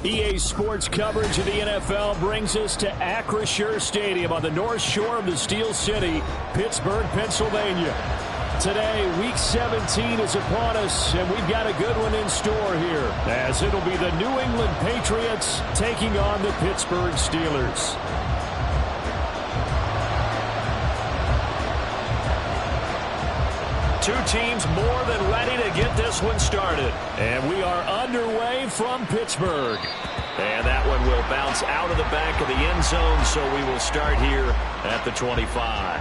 EA Sports coverage of the NFL brings us to Acrisure Stadium on the north shore of the Steel City, Pittsburgh, Pennsylvania. Today, Week 17 is upon us, and we've got a good one in store here, as it'll be the New England Patriots taking on the Pittsburgh Steelers. Two teams more than ready to get this one started. And we are underway from Pittsburgh. And that one will bounce out of the back of the end zone, so we will start here at the 25.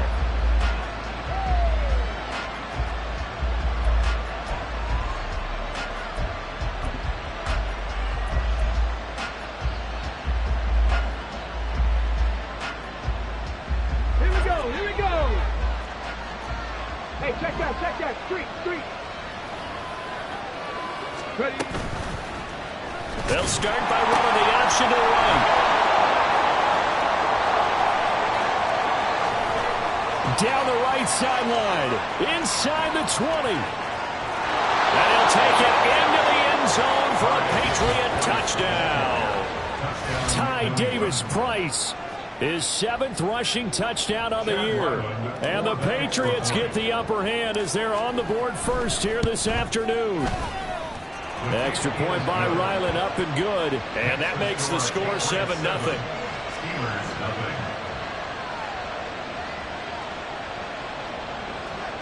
Check that, street. Ready. They'll start by running the option to the right. Down the right sideline, inside the 20. And he'll take it into the end zone for a Patriot touchdown. Ty Davis-Price, his 7th rushing touchdown on the year. And the Patriots get the upper hand as they're on the board first here this afternoon. Extra point by Ryland, up and good. And that makes the score 7-0. Steelers, nothing.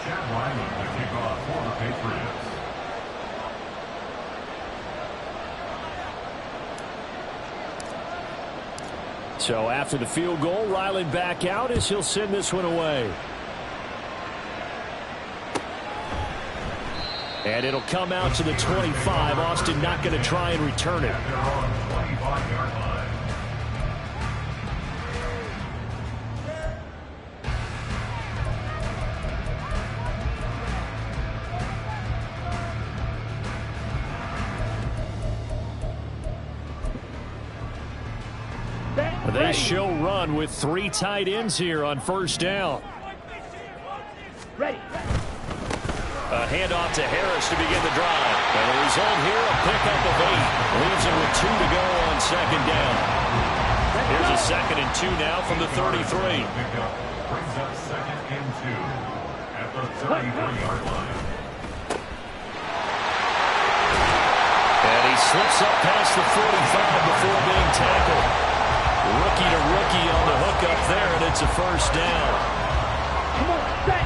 Chad Ryland to kick off for the Patriots. So after the field goal, Ryland back out as he'll send this one away. And it'll come out to the 25. Austin not going to try and return it. They're on the 25-yard line. They show run with 3 tight ends here on first down. Ready. A handoff to Harris to begin the drive. And the result here, a pickup of 8. Leaves it with 2 to go on second down. Here's a 2nd and 2 now from the 33. Pickup brings up 2nd and 2 at the 33-yard line. And he slips up past the 45 before being tackled. Rookie to rookie on the hook up there, and it's a first down. Come on, set.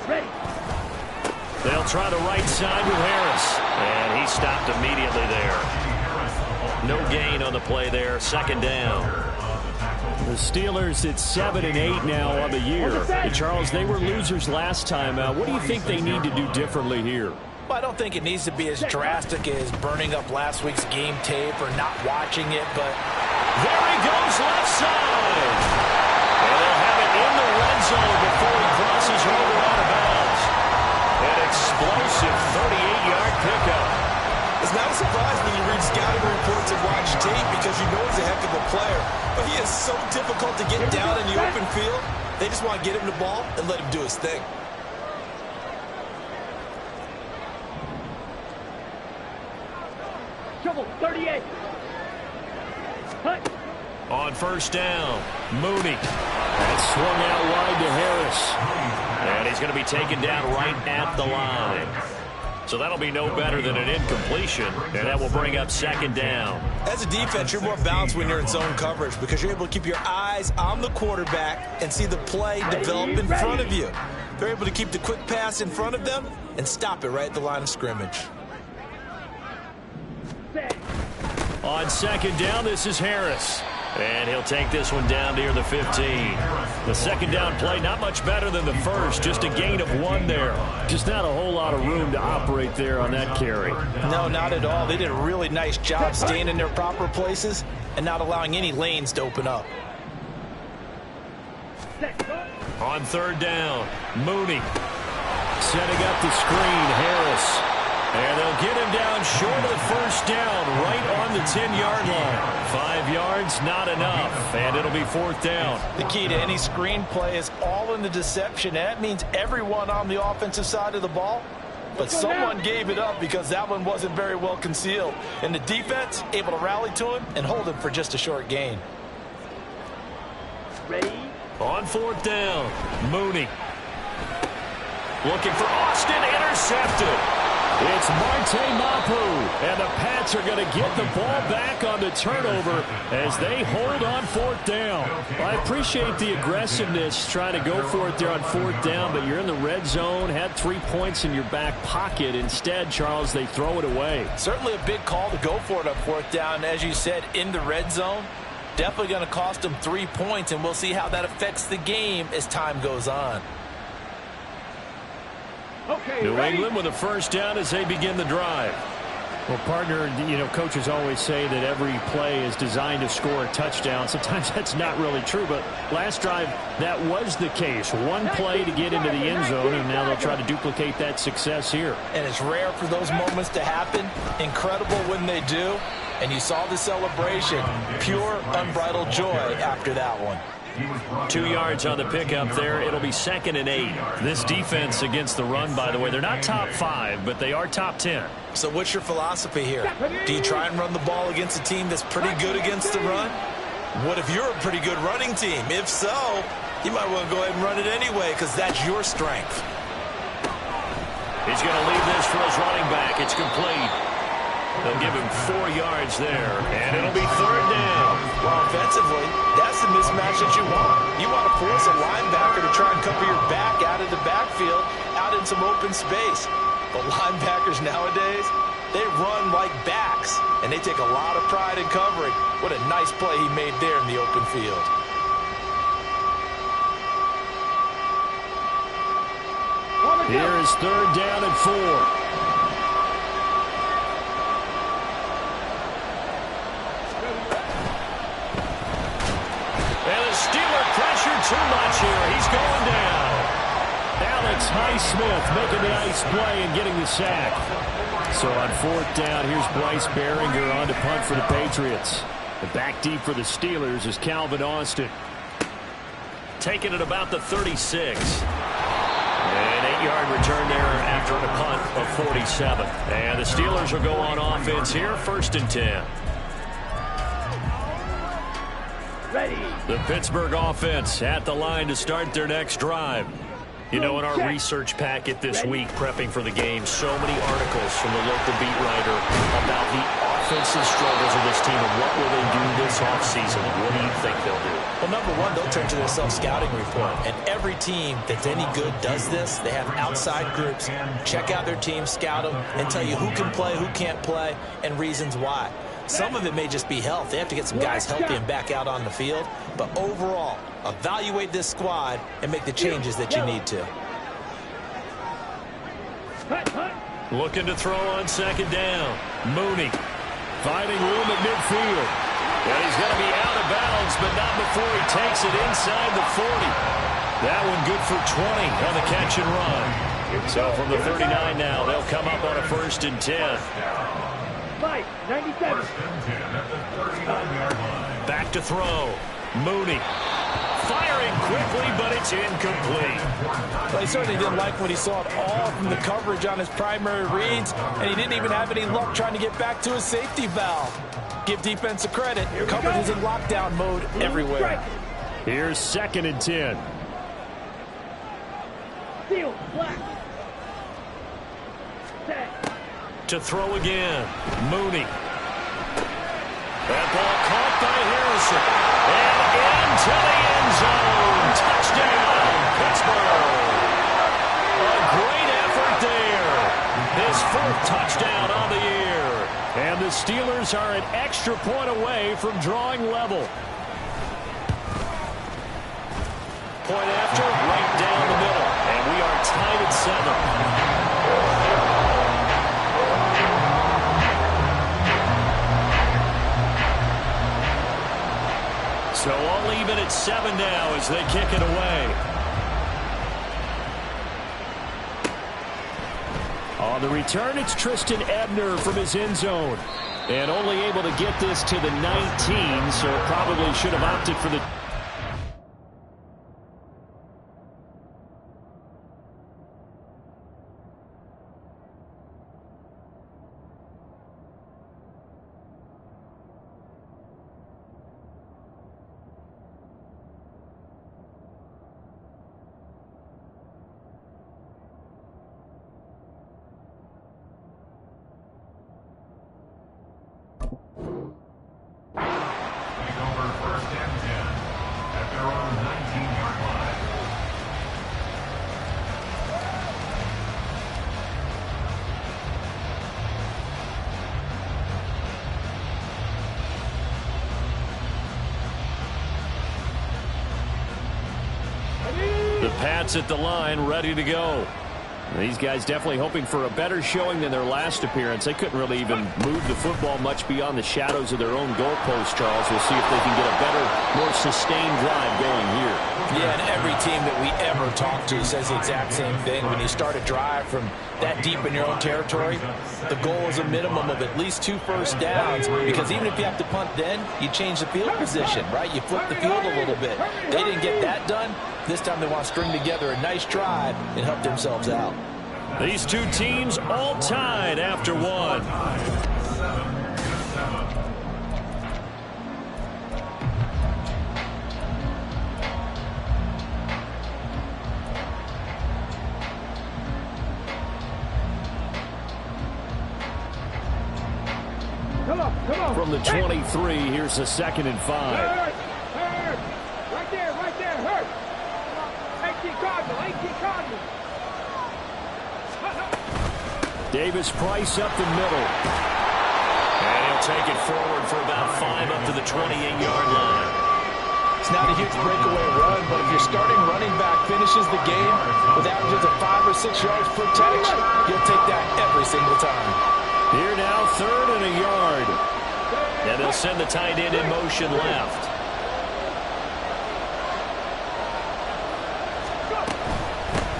Ready. They'll try the right side with Harris. And he stopped immediately there. No gain on the play there. 2nd down. The Steelers at 7 and 8 now on the year. And Charles, they were losers last time. What do you think they need to do differently here? Well, I don't think it needs to be as drastic as burning up last week's game tape or not watching it, but there he goes left side. And they'll have it in the red zone before he crosses over out of bounds. An explosive 38-yard pickup. It's not a surprise when you read scouting reports and watch tape because you know he's a heck of a player. But he is so difficult to get down in the open field. They just want to get him the ball and let him do his thing. Trouble, 38. Hut. On first down, Mooney. That swung out wide to Harris. And he's going to be taken down right at the line. So that'll be no better than an incompletion, and that will bring up 2nd down. As a defense, you're more balanced when you're in zone coverage because you're able to keep your eyes on the quarterback and see the play develop in front of you. They're able to keep the quick pass in front of them and stop it right at the line of scrimmage. On 2nd down, this is Harris. And he'll take this one down near the 15. The 2nd down play, not much better than the first. Just a gain of 1 there. Just not a whole lot of room to operate there on that carry. no, not at all. They did a really nice job staying in their proper places and not allowing any lanes to open up. On 3rd down, Mooney. Setting up the screen, Harris. And they'll get him down short of first down, right on the 10-yard line. 5 yards, not enough, and it'll be 4th down. The key to any screen play is all in the deception. That means everyone on the offensive side of the ball but someone gave it up because that one wasn't very well concealed. And the defense able to rally to him and hold him for just a short gain. Ready? On 4th down, Mooney. Looking for Austin, intercepted. It's Marte Mapu, and the Pats are going to get the ball back on the turnover as they hold on 4th down. I appreciate the aggressiveness trying to go for it there on 4th down, but you're in the red zone, had 3 points in your back pocket. Instead, Charles, they throw it away. Certainly a big call to go for it on 4th down. As you said, in the red zone, definitely going to cost them 3 points, and we'll see how that affects the game as time goes on. Okay, New ready? England with a 1st down as they begin the drive. Well, partner, you know, coaches always say that every play is designed to score a touchdown. Sometimes that's not really true, but last drive, that was the case. One play to get into the end zone, and now they'll try to duplicate that success here. And it's rare for those moments to happen. Incredible when they do. And you saw the celebration. Pure, unbridled joy after that one. 2 yards on the pickup there. It'll be 2nd and 8. This defense against the run, by the way, they're not top 5, but they are top 10. So what's your philosophy here? Do you try and run the ball against a team that's pretty good against the run? What if you're a pretty good running team? If so, you might want to go ahead and run it anyway because that's your strength. He's going to leave this for his running back. It's complete. They'll give him 4 yards there, and it'll be 3rd down. Well, offensively, that's the mismatch that you want. You want to force a linebacker to try and cover your back out of the backfield, out in some open space. But linebackers nowadays, they run like backs, and they take a lot of pride in covering. What a nice play he made there in the open field. Here is 3rd down and 4. Too much here. He's going down. Alex Highsmith making the nice play and getting the sack. So on 4th down, here's Bryce Behringer on to punt for the Patriots. The back deep for the Steelers is Calvin Austin. Taking it about the 36. An 8-yard return there after a punt of 47. And the Steelers will go on offense here, 1st and 10. Ready. The Pittsburgh offense at the line to start their next drive. You know, in our research packet this week, prepping for the game, so many articles from the local beat writer about the offensive struggles of this team and what will they do this offseason. What do you think they'll do? Well, number one, they'll turn to their self-scouting report. And every team that's any good does this. They have outside groups. Check out their team, scout them, and tell you who can play, who can't play, and reasons why. Some of it may just be health. They have to get some guys healthy and back out on the field. But overall, evaluate this squad and make the changes that you need to. Looking to throw on 2nd down. Mooney finding room at midfield. And he's going to be out of bounds, but not before he takes it inside the 40. That one good for 20 on the catch and run. So from the 39 now, they'll come up on a 1st and 10. 97. Back to throw. Mooney firing quickly, but it's incomplete. Well, he certainly didn't like what he saw at all from the coverage on his primary reads, and he didn't even have any luck trying to get back to his safety valve. Give defense a credit. Coverage is in lockdown mode everywhere. Here's 2nd and 10. Field, black. Set. To throw again. Mooney. That ball caught by Harrison. And into the end zone. Touchdown, Pittsburgh. A great effort there. His 4th touchdown on the year. And the Steelers are an extra point away from drawing level. Point after, right down the middle. And we are tied at 7. So all even at 7 now as they kick it away. On the return, it's Tristan Ebner from his end zone. And only able to get this to the 19, so probably should have opted for the... Take over 1st and 10 at their own 19-yard line. The Pats at the line, ready to go. These guys definitely hoping for a better showing than their last appearance. They couldn't really even move the football much beyond the shadows of their own goalpost, Charles. We'll see if they can get a better, more sustained drive going here. Yeah, and every team that we ever talk to says the exact same thing. When you start a drive from that deep in your own territory, the goal is a minimum of at least 2 first downs, because even if you have to punt then, you change the field position, right? You flip the field a little bit. They didn't get that done. This time they want to string together a nice drive and help themselves out. These two teams all tied after one. 7-7. Come on. From the 23, here's a 2nd and 5. Hurt. Right there, hurt. 18 Cardinal. Davis Price up the middle. And he'll take it forward for about 5 up to the 28-yard line. It's not a huge breakaway run, but if your starting running back finishes the game with averages of 5 or 6 yards per touch, you'll take that every single time. Here now, 3rd and a yard. And they'll send the tight end in motion left.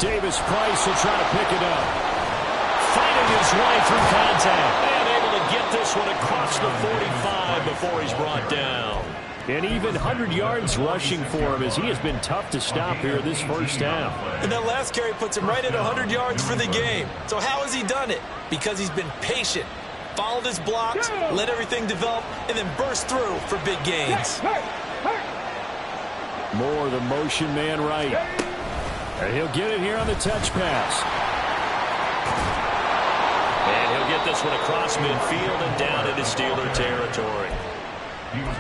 Davis Price will try to pick it up. Fighting his way through contact. And able to get this one across the 45 before he's brought down. And even 100 yards rushing for him, as he has been tough to stop here this first half. And that last carry puts him right at 100 yards for the game. So how has he done it? Because he's been patient, followed his blocks, let everything develop, and then burst through for big gains. Moore, the motion man right. And he'll get it here on the touch pass. And he'll get this one across midfield and down into Steeler territory.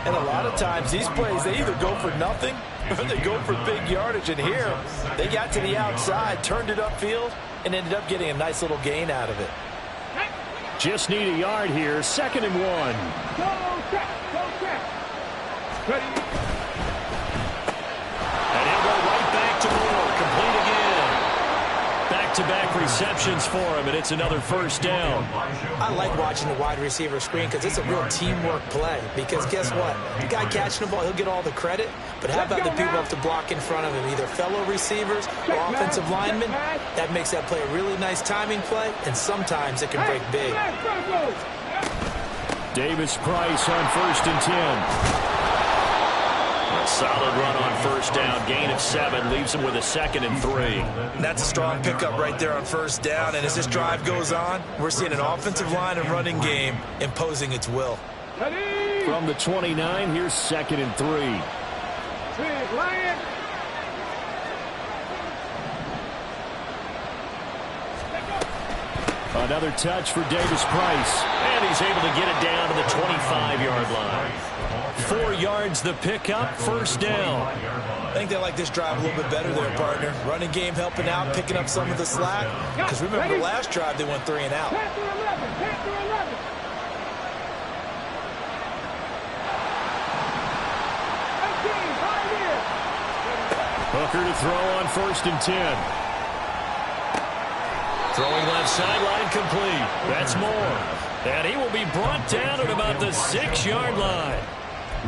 And a lot of times these plays, they either go for nothing or they go for big yardage. And here, they got to the outside, turned it upfield, and ended up getting a nice little gain out of it. Just need a yard here. 2nd and 1. Go check. Ready. And he'll go right back to Moore. Complete again. Back-to-back receptions for him, and it's another first down. I like watching the wide receiver screen because it's a real teamwork play. Because guess what? The guy catching the ball, he'll get all the credit. But how about the people who have to block in front of him, either fellow receivers or offensive linemen? That makes that play a really nice timing play, and sometimes it can break big. Davis Price on 1st and 10. A solid run on first down. Gain of 7 leaves him with a 2nd and 3. And that's a strong pickup right there on first down. And as this drive goes on, we're seeing an offensive line and running game imposing its will. From the 29, here's 2nd and 3. Lion. Another touch for Davis Price. And he's able to get it down to the 25-yard line. 4 yards the pickup, first down. I think they like this drive a little bit better there, partner. Running game helping out, picking up some of the slack. Because remember the last drive, they went 3 and out. Panther 11. Hooker to throw on 1st and 10. Throwing left sideline complete. That's Moore. And he will be brought down at about the 6-yard line.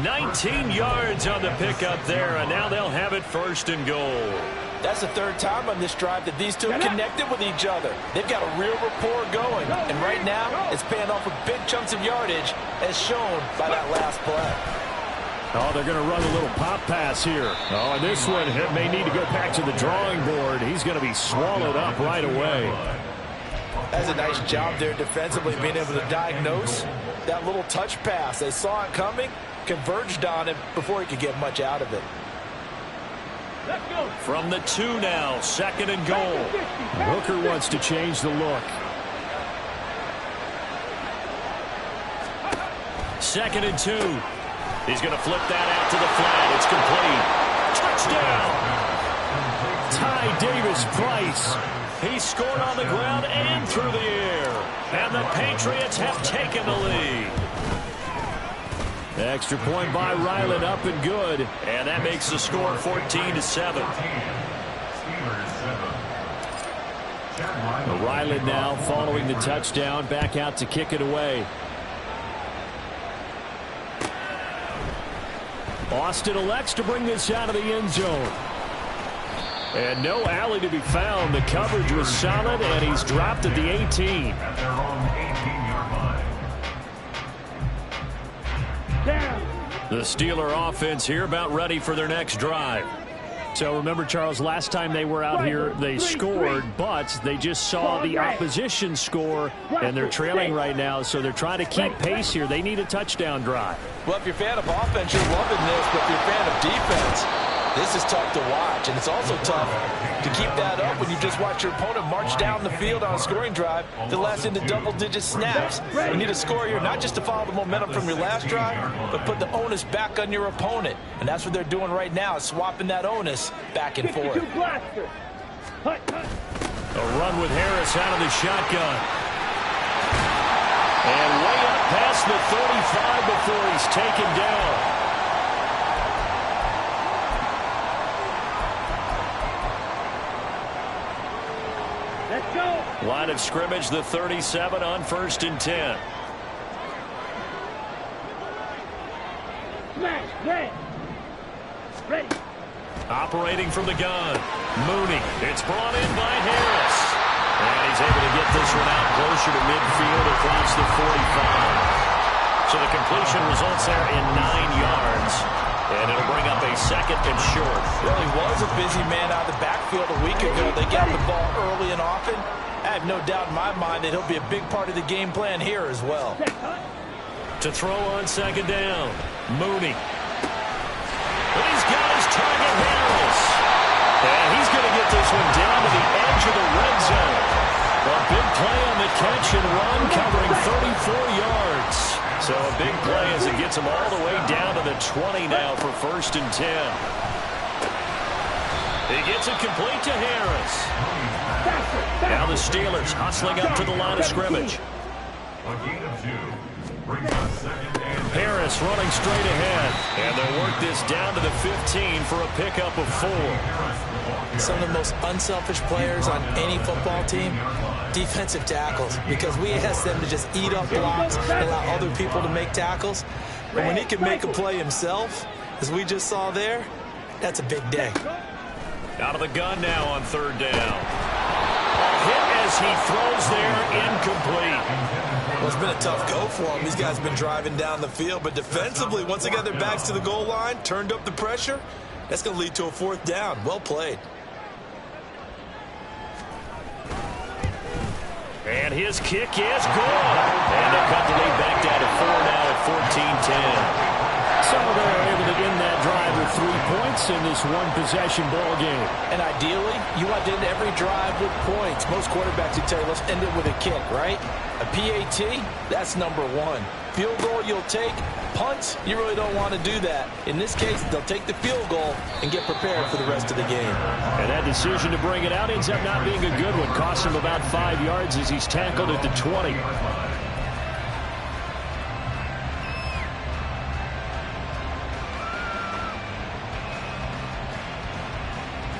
19 yards on the pickup there, and now they'll have it 1st and goal. That's the 3rd time on this drive that these two connected with each other. They've got a real rapport going. And right now, it's paying off with big chunks of yardage, as shown by that last play. Oh, they're going to run a little pop pass here. Oh, and this one may need to go back to the drawing board. He's going to be swallowed up right away. That's a nice job there defensively, being able to diagnose that little touch pass. They saw it coming, converged on him before he could get much out of it. Let's go. From the 2 now, 2nd and goal. Hooker wants to change the look. 2nd and 2. He's going to flip that out to the flat. It's complete. Touchdown. Ty Davis-Price. He scored on the ground and through the air. And the Patriots have taken the lead. Extra point by Ryland, up and good. And that makes the score 14-7. Ryland now following the touchdown, back out to kick it away. Austin elects to bring this out of the end zone. And no alley to be found. The coverage was solid, and he's dropped at the 18. At their own 18-yard line. Down. The Steeler offense here about ready for their next drive. So remember, Charles, last time they were out here, they scored, but they just saw the opposition score, and they're trailing right now, so they're trying to keep pace here. They need a touchdown drive. Well, if you're a fan of offense, you're loving this, but if you're a fan of defense, this is tough to watch, and it's also tough to keep that up when you just watch your opponent march down the field on a scoring drive that lasts into double-digit snaps. You need a score here, not just to follow the momentum from your last drive, but put the onus back on your opponent. And that's what they're doing right now, swapping that onus back and forth. A run with Harris out of the shotgun. And way up past the 35 before he's taken down. Let's go. Line of scrimmage, the 37 on 1st and 10. Smash. Ready. Ready. Operating from the gun. Mooney. It's brought in by Harris. And he's able to get this one out closer to midfield across the 45. So the completion results there in 9 yards. And it'll bring up a 2nd and short. Well, he was a busy man out of the backfield a week ago. They got the ball early and often. I have no doubt in my mind that he'll be a big part of the game plan here as well. To throw on 2nd down. Mooney. But he's got his target, Harris. And he's going to get this one down to the edge of the red zone. A big play on the catch and run, covering 34 yards. So a big play as it gets him all the way down to the 20 now for 1st and 10. He gets it complete to Harris. Now the Steelers hustling up to the line of scrimmage. A gain of 2. Brings up 2nd and Harris running straight ahead. And they'll work this down to the 15 for a pickup of 4. Some of the most unselfish players on any football team, defensive tackles, because we ask them to just eat up blocks and allow other people to make tackles. But when he can make a play himself, as we just saw there, that's a big day. Out of the gun now on 3rd down. A hit as he throws there, incomplete. Well, it's been a tough go for him. These guys have been driving down the field, but defensively, once they got their backs to the goal line, turned up the pressure, that's going to lead to a 4th down. Well played. And his kick is good. And they cut the lead back down to 4 now at 14-10. So they're able to end that drive with 3 points in this one-possession ball game. And ideally, you want to end every drive with points. Most quarterbacks would tell you, let's end it with a kick, right? A PAT, that's number 1. Field goal you'll take. Punts, you really don't want to do that. In this case, they'll take the field goal and get prepared for the rest of the game. And that decision to bring it out ends up not being a good one. Costs him about 5 yards as he's tackled at the 20.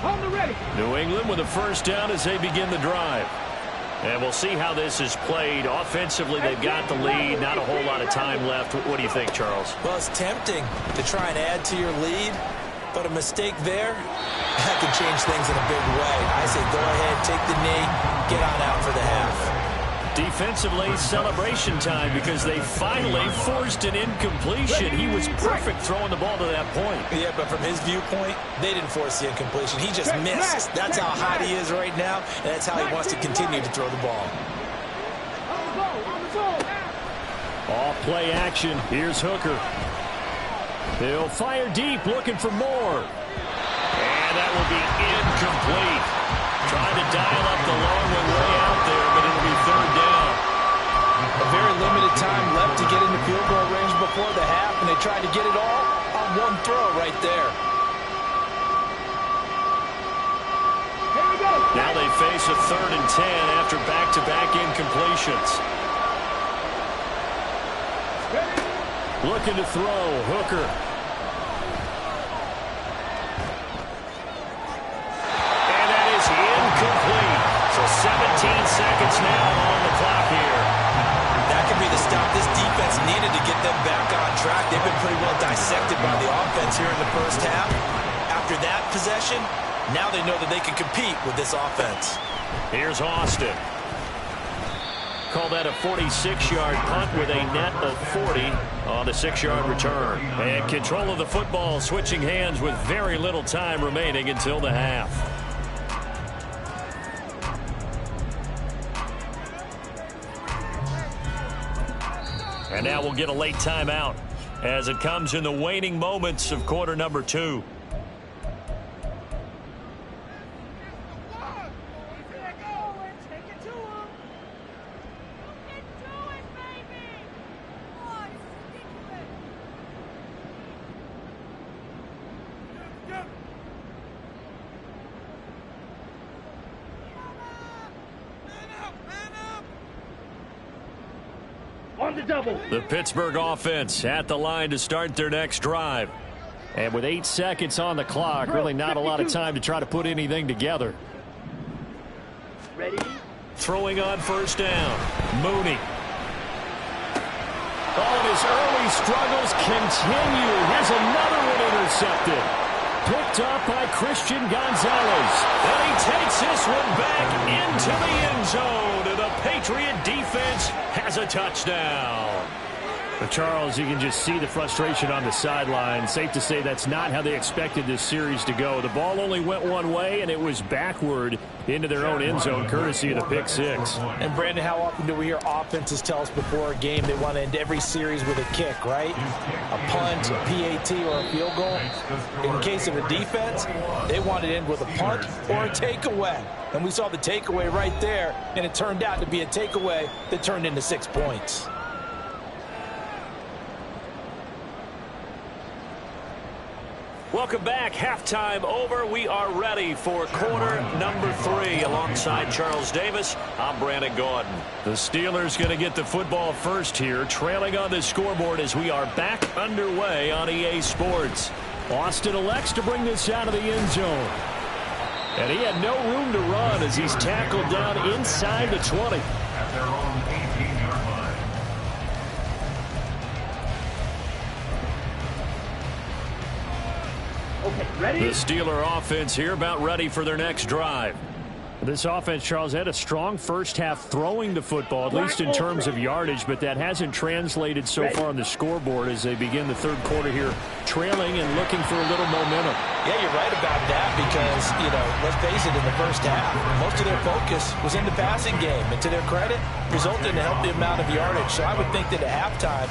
On the ready. New England with a 1st down as they begin the drive. And we'll see how this is played. Offensively, they've got the lead. Not a whole lot of time left. What do you think, Charles? Well, it's tempting to try and add to your lead, but a mistake there, that can change things in a big way. I say go ahead, take the knee, get on out for the half. Defensively, celebration time because they finally forced an incompletion. He was perfect throwing the ball to that point. Yeah, but from his viewpoint, they didn't force the incompletion. He just missed. That's how hot he is right now, and that's how he wants to continue to throw the ball. On the ball. On the ball. Off play action. Here's Hooker. He'll fire deep, looking for more. And that will be incomplete. Trying to dial up the long one way out there, but it'll be 3rd down. A very limited time left to get into field goal range before tried to get it all on one throw right there. Here we go. Now they face a 3rd and 10 after back-to-back incompletions. Looking to throw, Hooker. And that is incomplete. So 17 seconds now on the clock here. That could be the stop this defense needed to get them back on track. They've been pretty well dissected by the offense here in the first half. After that possession, now they know that they can compete with this offense. Here's Austin. Call that a 46-yard punt with a net of 40 on the 6-yard return. And control of the football switching hands with very little time remaining until the half. And now we'll get a late timeout as it comes in the waning moments of quarter number 2. On the double. The Pittsburgh offense at the line to start their next drive. And with 8 seconds on the clock, really not a lot of time to try to put anything together. Ready? Throwing on first down. Mooney. All of his early struggles continue. Here's another one intercepted. Picked up by Christian Gonzalez. And he takes this one back into the end zone. And the Patriot defense has a touchdown. But Charles, you can just see the frustration on the sideline. Safe to say that's not how they expected this series to go. The ball only went one way, and it was backward into their own end zone, courtesy of the pick six. And, Brandon, how often do we hear offenses tell us before a game they want to end every series with a kick, right? A punt, a PAT, or a field goal. In case of a defense, they want to end with a punt or a takeaway. And we saw the takeaway right there, and it turned out to be a takeaway that turned into 6 points. Welcome back. Halftime over. We are ready for quarter number 3. Alongside Charles Davis, I'm Brandon Gaudin. The Steelers going to get the football first here, trailing on the scoreboard as we are back underway on EA Sports. Austin elects to bring this out of the end zone. And he had no room to run as he's tackled down inside the 20. At their own 18-yard line. Okay, ready? The Steeler offense here about ready for their next drive. This offense, Charles, had a strong first half throwing the football, at least in terms of yardage, but that hasn't translated so far on the scoreboard as they begin the third quarter here, trailing and looking for a little momentum. Yeah, you're right about that because, let's face it, in the first half, most of their focus was in the passing game. And to their credit, resulted in a healthy amount of yardage. So I would think that at halftime,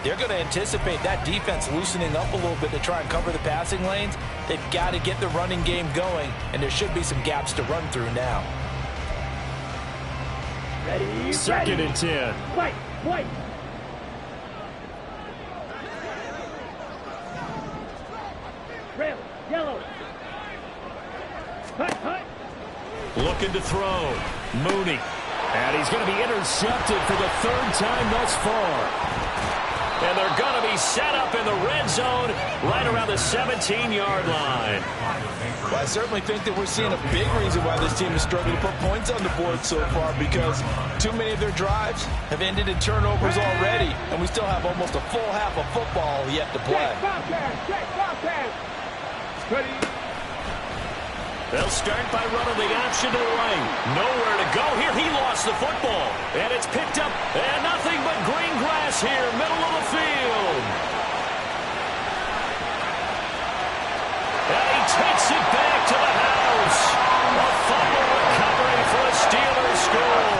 they're going to anticipate that defense loosening up a little bit to try and cover the passing lanes. They've got to get the running game going, and there should be some gaps to run through now. Ready? Second and 10. White. Red, yellow. Hut. Looking to throw. Mooney. And he's going to be intercepted for the third time thus far. And they're going to be set up in the red zone right around the 17-yard line. Well, I certainly think that we're seeing a big reason why this team is struggling to put points on the board so far, because too many of their drives have ended in turnovers already, and we still have almost a full half of football yet to play. Check, Bobcat. Ready? They'll start by running the option to the right. Nowhere to go here. He lost the football. And it's picked up. And nothing but green grass here, middle of the field. And he takes it back to the house. A fumble recovery for a Steelers score.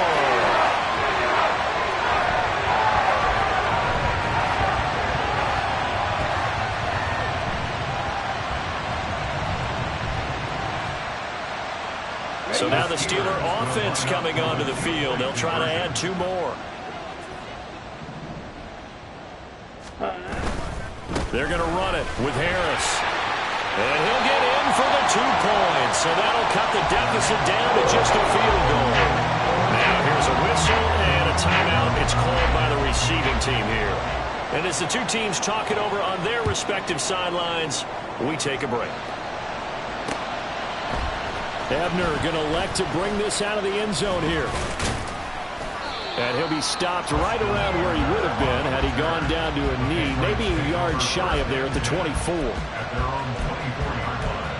So now the Steeler offense coming onto the field. They'll try to add 2 more. They're going to run it with Harris. And he'll get in for the 2 points. So that'll cut the deficit down to just a field goal. Now here's a whistle and a timeout. It's called by the receiving team here. And as the two teams talk it over on their respective sidelines, we take a break. Ebner going to elect to bring this out of the end zone here. And he'll be stopped right around where he would have been had he gone down to a knee, maybe a yard shy of there at the 24. At their own 24-yard line.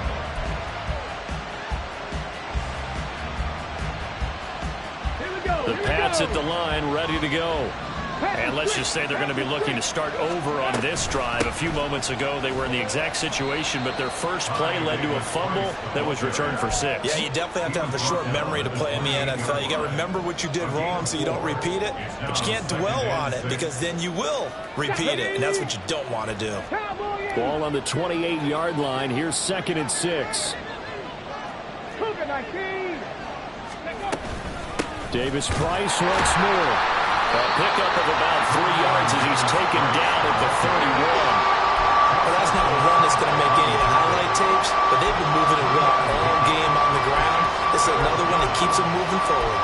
Here we go. The Pats at the line, ready to go. And let's just say they're going to be looking to start over on this drive. A few moments ago, they were in the exact situation, but their first play led to a fumble that was returned for 6. Yeah, you definitely have to have a short memory to play in the NFL. You got to remember what you did wrong so you don't repeat it, but you can't dwell on it because then you will repeat it, and that's what you don't want to do. Ball on the 28-yard line. Here's 2nd and 6. Davis Price once more. A pickup of about 3 yards as he's taken down at the 31. Well, that's not a run that's going to make any of the highlight tapes, but they've been moving it well all game on the ground. This is another one that keeps them moving forward.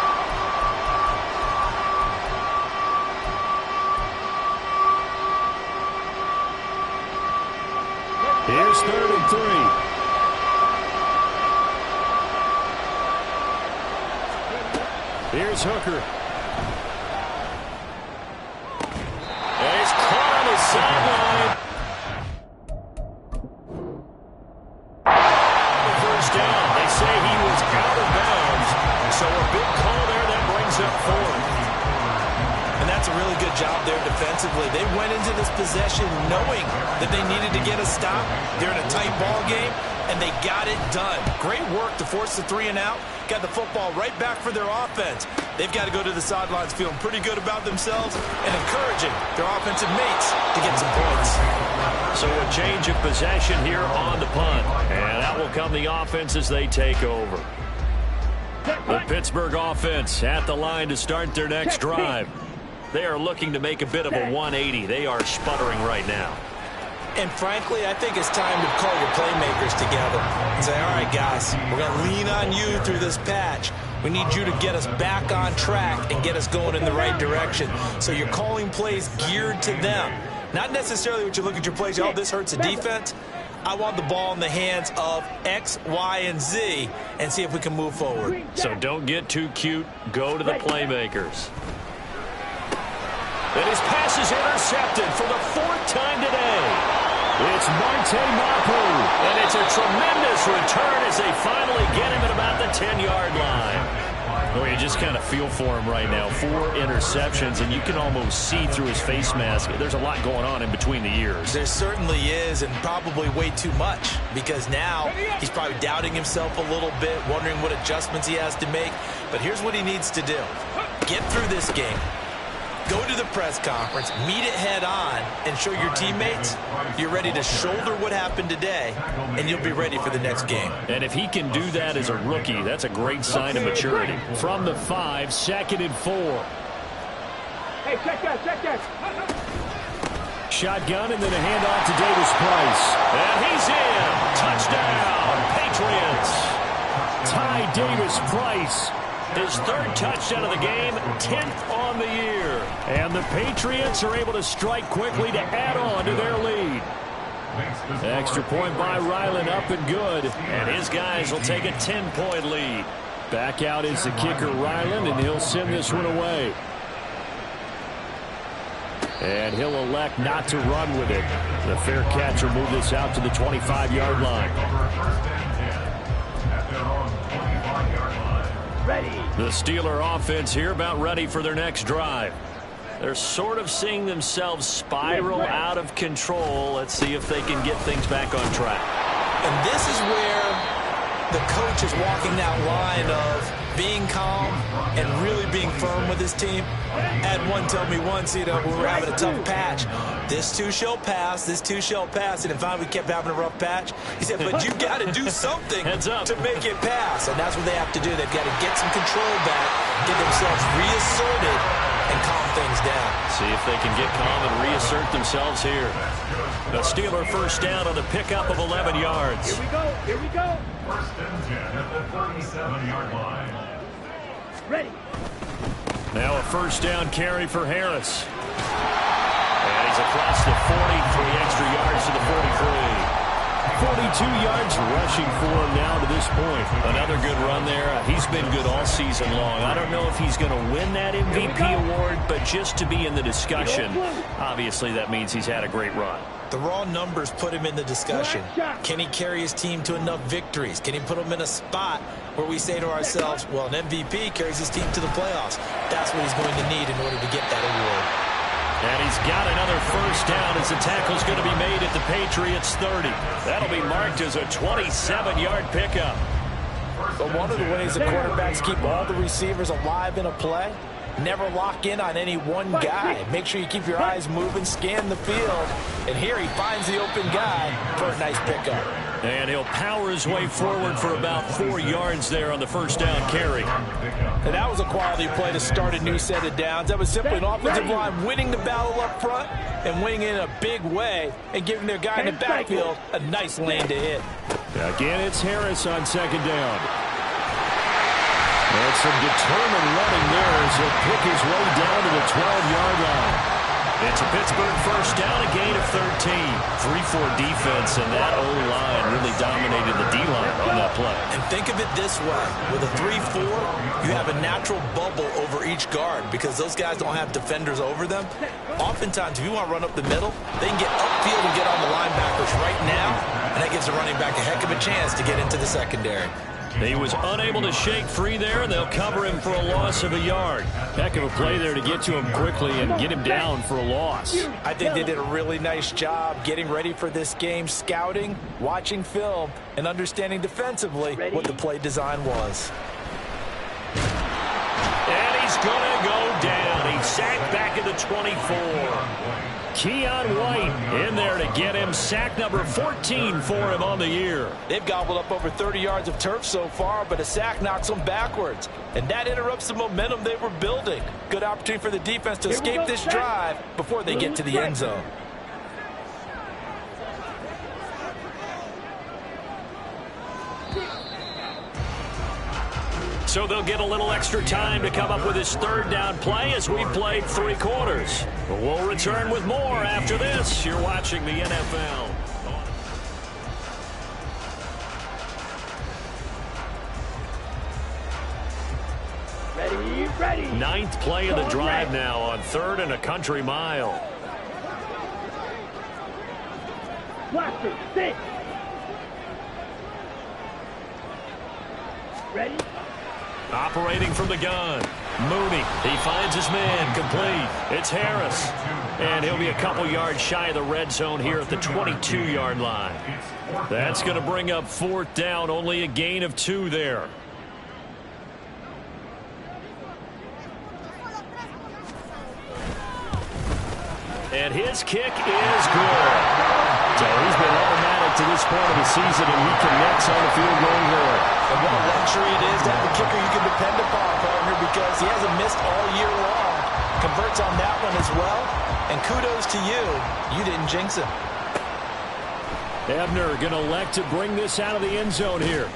Here's 3rd and 3. Here's Hooker. Sideline. First down. They say he was out of bounds. So a big call there that brings up 4th. And that's a really good job there defensively. They went into this possession knowing that they needed to get a stop. They're in a tight ball game, and they got it done. Great work to force the 3 and out. Got the football right back for their offense. They've got to go to the sidelines feeling pretty good about themselves and encouraging their offensive mates to get some points. So a change of possession here on the punt. And out will come the offense as they take over. The Pittsburgh offense at the line to start their next drive. They are looking to make a bit of a 180. They are sputtering right now. And frankly, I think it's time to call your playmakers together and say, all right, guys, we're going to lean on you through this patch. We need you to get us back on track and get us going in the right direction. So you're calling plays geared to them. Not necessarily what you look at your plays, oh, this hurts the defense. I want the ball in the hands of X, Y, and Z and see if we can move forward. So don't get too cute. Go to the playmakers. And his pass is intercepted for the 4th time today. It's Marte Mapu, and it's a tremendous return as they finally get him at about the 10-yard line. Well, you just kind of feel for him right now. 4 interceptions, and you can almost see through his face mask. There's a lot going on in between the ears. There certainly is, and probably way too much, because now he's probably doubting himself a little bit, wondering what adjustments he has to make. But here's what he needs to do. Get through this game. Go to the press conference, meet it head on, and show your teammates you're ready to shoulder what happened today, and you'll be ready for the next game. And if he can do that as a rookie, that's a great sign of maturity. From the 5, 2nd and 4. Hey, check that, check that. Shotgun and then a handoff to Davis Price. And he's in. Touchdown, Patriots. Ty Davis Price. His 3rd touchdown of the game, 10th on the year. And the Patriots are able to strike quickly to add on to their lead. Extra point by Ryland, up and good. And his guys will take a 10-point lead. Back out is the kicker, Ryland, and he'll send this one away. And he'll elect not to run with it. The fair catch will move this out to the 25-yard line. The Steeler offense here about ready for their next drive. They're sort of seeing themselves spiral out of control. Let's see if they can get things back on track. And this is where the coach is walking that line of being calm and really being firm with his team. Had one tell me once, we were having a tough patch. This too shall pass, this too shall pass. And in fact, we kept having a rough patch. He said, but you got to do something to make it pass. And that's what they have to do. They've got to get some control back, get themselves reasserted, and calm things down. See if they can get calm and reassert themselves here. The Steeler first down on the pickup of 11 yards. Here we go. Here we go. First and 10 at the 37-yard line. Ready. Now a first down carry for Harris. And he's across the 40, 3 extra yards to the 43. 42 yards rushing for him now to this point. Another good run there. He's been good all season long. I don't know if he's going to win that MVP award, but just to be in the discussion, obviously that means he's had a great run. The raw numbers put him in the discussion. Can he carry his team to enough victories? Can he put them in a spot where we say to ourselves, well, an MVP carries his team to the playoffs. That's what he's going to need in order to get that award. And he's got another first down as the tackle's going to be made at the Patriots 30. That'll be marked as a 27-yard pickup. But one of the ways the quarterbacks keep all the receivers alive in a play, never lock in on any one guy. Make sure you keep your eyes moving, scan the field. And here he finds the open guy for a nice pickup. And he'll power his way forward for about 4 yards there on the first down carry. And that was a quality play to start a new set of downs. That was simply an offensive line winning the battle up front and winning it in a big way and giving their guy in the backfield a nice lane to hit. Again, it's Harris on second down. And some determined running there as he'll pick his way down to the 12-yard line. It's a Pittsburgh first down, a gain of 13. 3-4 defense, and that O-line really dominated the D-line on that play. And think of it this way. With a 3-4, you have a natural bubble over each guard because those guys don't have defenders over them. Oftentimes, if you want to run up the middle, they can get upfield and get on the linebackers right now, and that gives the running back a heck of a chance to get into the secondary. He was unable to shake free there, and they'll cover him for a loss of a yard. Heck of a play there to get to him quickly and get him down for a loss. I think they did a really nice job getting ready for this game, scouting, watching film, and understanding defensively what the play design was. And he's going to go down. He's sacked back at the 24. Keion White in there to get him. Sack number 14 for him on the year. They've gobbled up over 30 yards of turf so far, but a sack knocks them backwards. And that interrupts the momentum they were building. Good opportunity for the defense to escape this drive before they get to the end zone. So they'll get a little extra time to come up with his third down play as we've played 3 quarters. But we'll return with more after this. You're watching the NFL. Ready. 9th play of the drive now on 3rd and a country mile. Blaster, sit. Ready. Operating from the gun. Mooney, he finds his man, complete. It's Harris. And he'll be a couple yards shy of the red zone here at the 22-yard line. That's going to bring up 4th down, only a gain of 2 there. And his kick is good. So he's been automatic to this point of the season, and he connects on the field goal there. And what a luxury it is to have a kicker you can depend upon, partner, because he hasn't missed all year long. Converts on that one as well. And kudos to you. You didn't jinx him. Ebner going to elect to bring this out of the end zone here.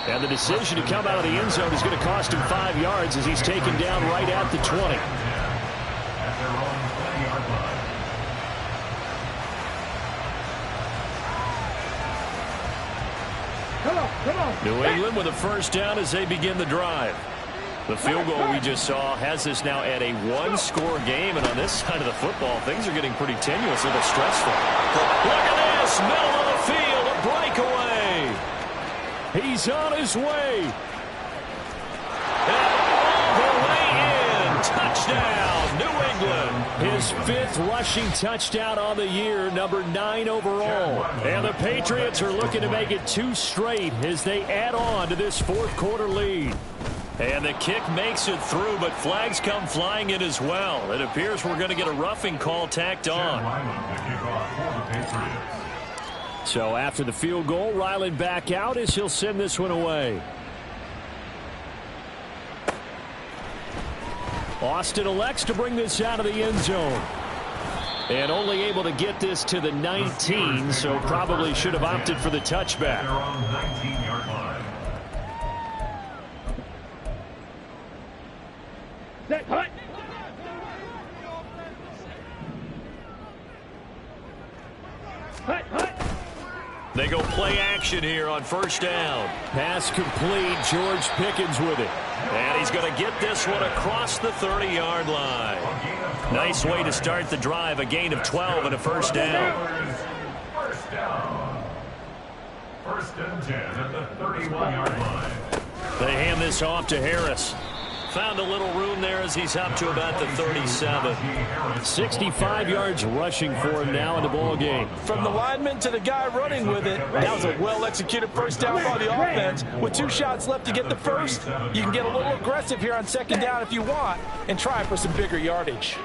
And the decision to come out of the end zone is going to cost him 5 yards as he's taken down right at the 20. At their own 20-yard line. Come on. New England with a first down as they begin the drive. The field goal we just saw has this now at a 1-score game, and on this side of the football, things are getting pretty tenuous, a little stressful. Look at this, middle of the field, a breakaway. He's on his way. And all the way in, touchdown, New England. His 5th rushing touchdown on the year, number 9 overall. And the Patriots are looking to make it 2 straight as they add on to this 4th quarter lead. And the kick makes it through, but flags come flying in as well. It appears we're going to get a roughing call tacked on. So after the field goal, Ryland back out as he'll send this one away. Austin elects to bring this out of the end zone. And only able to get this to the 19, so probably should have opted for the touchback. They're on the 19-yard line. Set, hut. Hut, hut. They go play action here on first down. Pass complete. George Pickens with it. And he's going to get this one across the 30-yard line. Nice way to start the drive. A gain of 12 and a first down. First down. First and 10 at the 31-yard line. They hand this off to Harris. Found a little room there as he's up to about the 37. 65 yards rushing for him now in the ball game. From the lineman to the guy running with it, that was a well-executed first down by the offense. With 2 shots left to get the first, you can get a little aggressive here on second down if you want and try for some bigger yardage.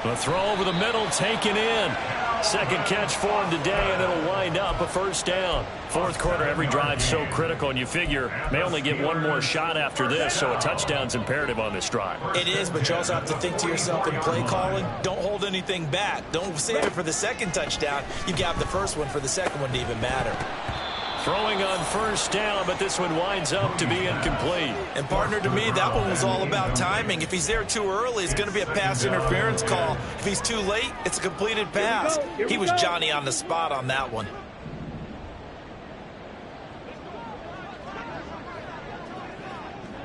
The throw over the middle taken in. Second catch for him today, and it'll wind up a first down. Fourth quarter, every drive's so critical, and you figure may only get one more shot after this, so a touchdown's imperative on this drive. It is, but you also have to think to yourself in play calling, don't hold anything back. Don't save it for the second touchdown. You got the first one for the second one to even matter. Throwing on first down, but this one winds up to be incomplete. And, partner, to me, that one was all about timing. If he's there too early, it's going to be a pass interference call. If he's too late, it's a completed pass. He was Johnny on the spot on that one.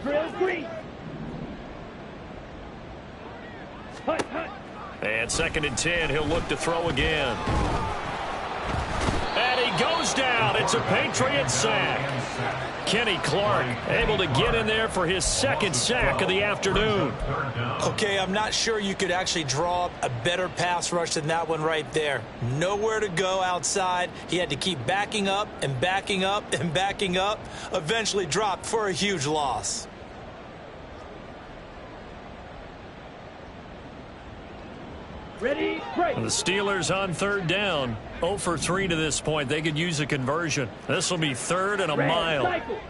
Drill green. Hut, hut. And second and 10, he'll look to throw again. And he goes down. It's a Patriot sack. Kenny Clark able to get in there for his second sack of the afternoon. Okay, I'm not sure you could actually draw up a better pass rush than that one right there. Nowhere to go outside. He had to keep backing up and backing up and backing up. Eventually dropped for a huge loss. Ready, break. The Steelers on third down. 0 for 3 to this point. They could use a conversion. This will be third and a mile. Cycle.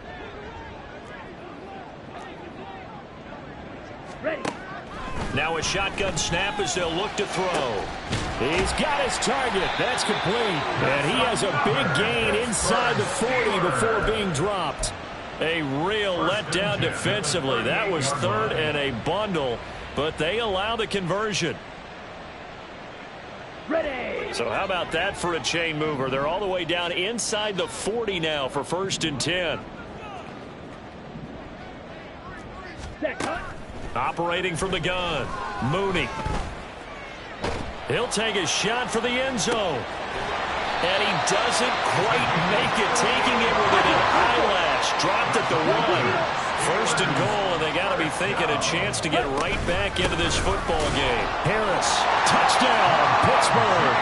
Ready. Now a shotgun snap as they'll look to throw. He's got his target. That's complete. And he has a big gain inside the 40 before being dropped. A real letdown defensively. That was third and a bundle, but they allow the conversion. Ready. So how about that for a chain mover? They're all the way down inside the 40 now for first and 10. Set, hut. Operating from the gun, Mooney. He'll take a shot for the end zone. And he doesn't quite make it, taking it with an eyelash. Dropped at the 1. First and goal, and they got to be thinking a chance to get right back into this football game. Harris, touchdown, Pittsburgh.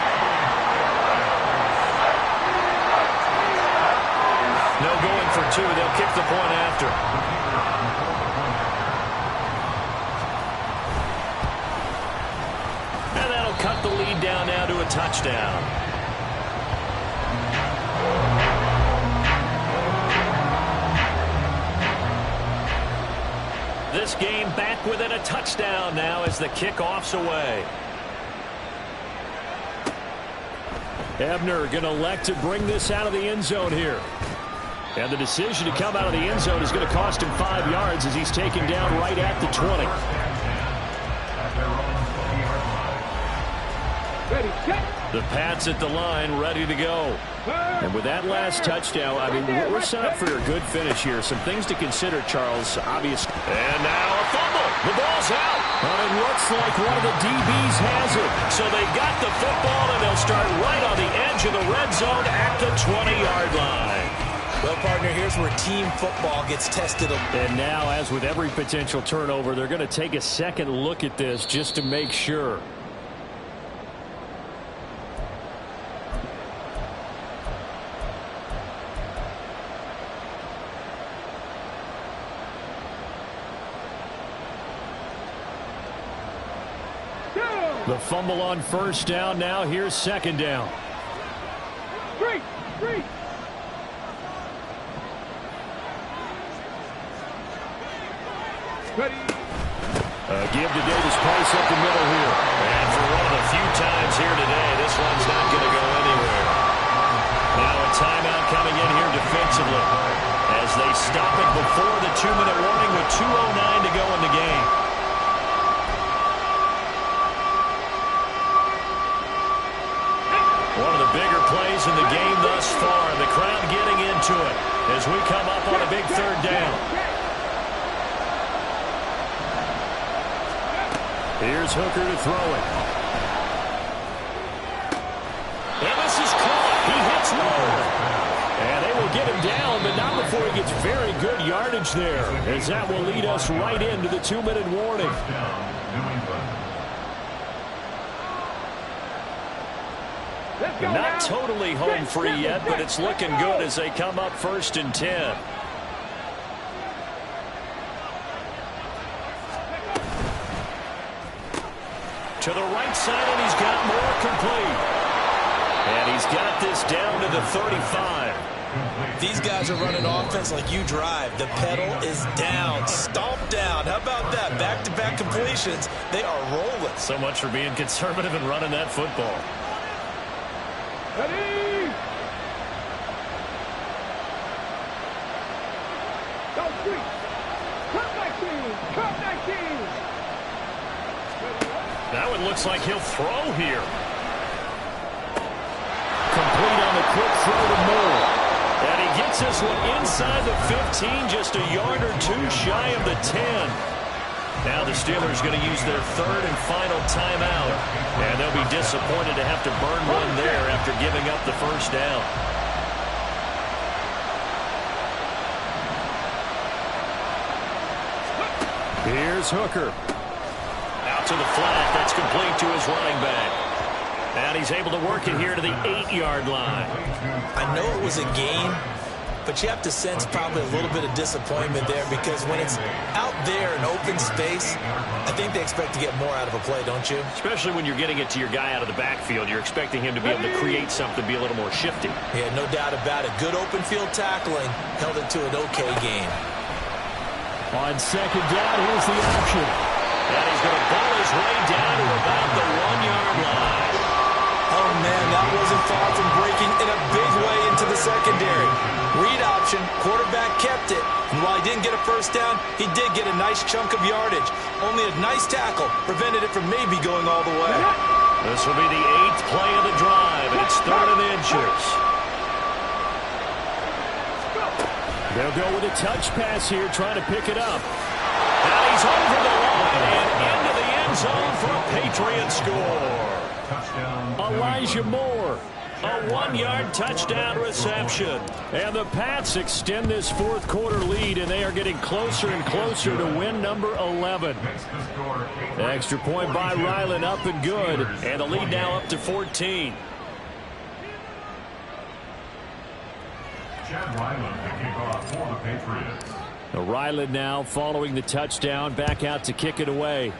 No going for 2. They'll kick the point after. And that'll cut the lead down now to a touchdown. This game back within a touchdown now as the kickoff's away. Ebner going to elect to bring this out of the end zone here. And the decision to come out of the end zone is going to cost him 5 yards as he's taken down right at the 20. Ready, check. The Pats at the line, ready to go. And with that last touchdown, I mean, we're set up for a good finish here. Some things to consider, Charles, obviously. And now a fumble. The ball's out. And it looks like one of the DBs has it. So they got the football, and they'll start right on the edge of the red zone at the 20-yard line. Well, partner, here's where team football gets tested. And now, as with every potential turnover, they're going to take a second look at this just to make sure. The fumble on first down. Now here's second down. 3, 3. Ready. Give to Davis Price up the middle here. And for one of the few times here today, this one's not going to go anywhere. Now a timeout coming in here defensively as they stop it before the 2-minute warning with 2:09 to go in the game. One of the bigger plays in the game thus far. The crowd getting into it as we come up on a big third down. Here's Hooker to throw it. And this is caught. He hits Moore. And they will get him down, but not before he gets very good yardage there, as that will lead us right into the 2-minute warning. Not totally home free yet, but it's looking good as they come up 1st and 10. To the right side, and he's got Moore complete. And he's got this down to the 35. These guys are running offense like you drive. The pedal is down, stomped down. How about that? Back-to-back completions. They are rolling. So much for being conservative and running that football. Ready? Go free. Cut 19. Cut 19. That one looks like he'll throw here. Complete on the quick throw to Moore. And he gets this one inside the 15, just a yard or two shy of the 10. Now the Steelers going to use their 3rd and final timeout. And they'll be disappointed to have to burn one there after giving up the 1st down. Here's Hooker. Out to the flat. That's complete to his running back. And he's able to work it here to the 8-yard line. I know it was a game, but you have to sense probably a little bit of disappointment there because when it's out there in open space, I think they expect to get more out of a play, don't you? Especially when you're getting it to your guy out of the backfield. You're expecting him to be able to create something, be a little more shifty. Yeah, no doubt about it. Good open field tackling held it to an okay game. On 2nd down, here's the option. And he's going to ball his way down to about the 1-yard line. Oh, man, that wasn't far from breaking in a big way into the secondary. Read option, quarterback kept it. And while he didn't get a 1st down, he did get a nice chunk of yardage. Only a nice tackle prevented it from maybe going all the way. This will be the 8th play of the drive, and it's 3rd and inches. They'll go with a touch pass here, trying to pick it up. Now he's over the line and into the end zone for a Patriot score. Elijah Moore. A 1-yard touchdown reception. And the Pats extend this 4th quarter lead, and they are getting closer and closer to win number 11. Extra point by Ryland, up and good. And the lead now up to 14. Chad Ryland to kick off for the Patriots. Ryland now following the touchdown, back out to kick it away.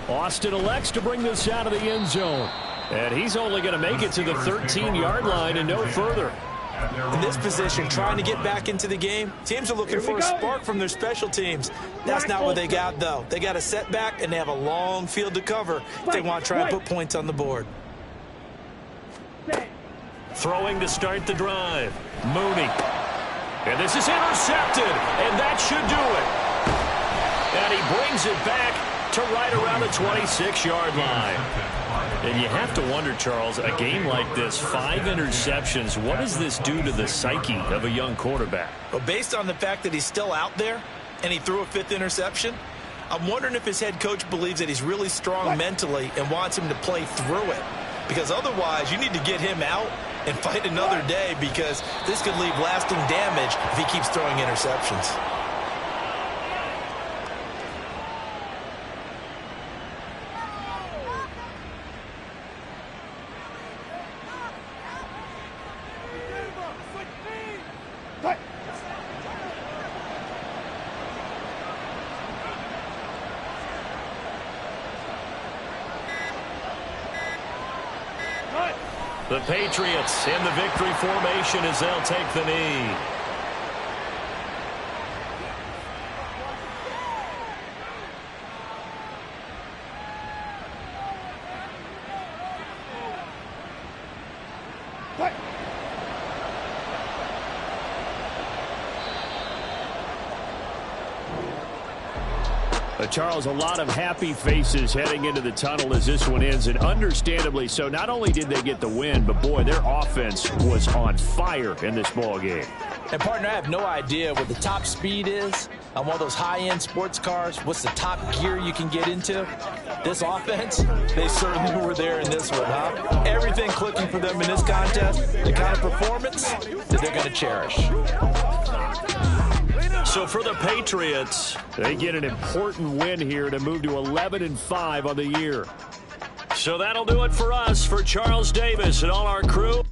Austin elects to bring this out of the end zone. And he's only going to make it to the 13-yard line and no further. In this position, trying to get back into the game, teams are looking for a spark from their special teams. That's not what they got, though. They got a setback, and they have a long field to cover if they want to try and put points on the board. Throwing to start the drive. Mooney. And this is intercepted, and that should do it. And he brings it back to right around the 26-yard line. And you have to wonder, Charles, a game like this, 5 interceptions, what does this do to the psyche of a young quarterback? Well, based on the fact that he's still out there and he threw a 5th interception, I'm wondering if his head coach believes that he's really strong mentally and wants him to play through it. Because otherwise, you need to get him out and fight another day because this could leave lasting damage if he keeps throwing interceptions. The Patriots in the victory formation as they'll take the knee. Charles, a lot of happy faces heading into the tunnel as this one ends, and understandably so. Not only did they get the win, but, boy, their offense was on fire in this ball game. And, partner, I have no idea what the top speed is on one of those high-end sports cars. What's the top gear you can get into? This offense, they certainly were there in this one, huh? Everything clicking for them in this contest, the kind of performance that they're going to cherish. So for the Patriots, they get an important win here to move to 11-5 on the year. So that'll do it for us. For Charles Davis and all our crew.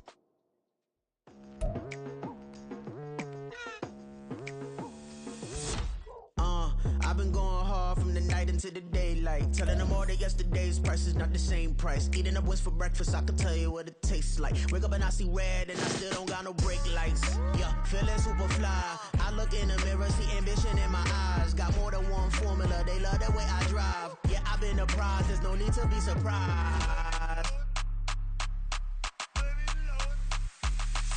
I've been going hard from the night into the daylight, telling them all that yesterday's price is not the same price. Eating up what's for breakfast, I can tell you what it tastes like. Wake up and I see red and I still don't got no brake lights. Yeah, feeling super fly. I look in the mirror, see ambition in my eyes. Got more than one formula, they love the way I drive. Yeah, I've been a prize, there's no need to be surprised.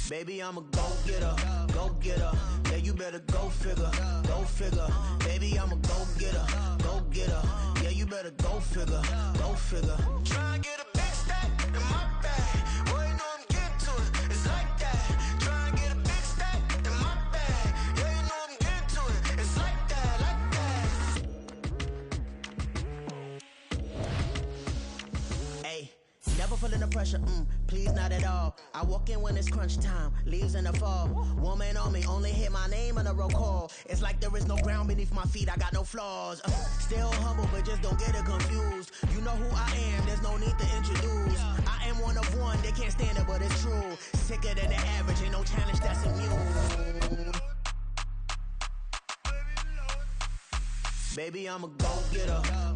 Baby, I'm a go-getter, go-getter. Yeah, you better go figure, go figure. Baby, I'm a go-getter, go-getter. Yeah, you better go figure, go figure. Try and get a big stack in my bag. Boy, you know I'm getting to it, it's like that. Try and get a big stack in my bag. Yeah, you know I'm getting to it, it's like that, like that. Hey, never feeling the pressure, please not at all. I walk in when it's crunch time, leaves in the fall. Woman on me, only hit my name on a roll call. It's like there is no ground beneath my feet, I got no flaws. Still humble, but just don't get it confused. You know who I am, there's no need to introduce. I am one of one, they can't stand it, but it's true. Sicker than the average, ain't no challenge that's immune. Baby, I'm a go-getter.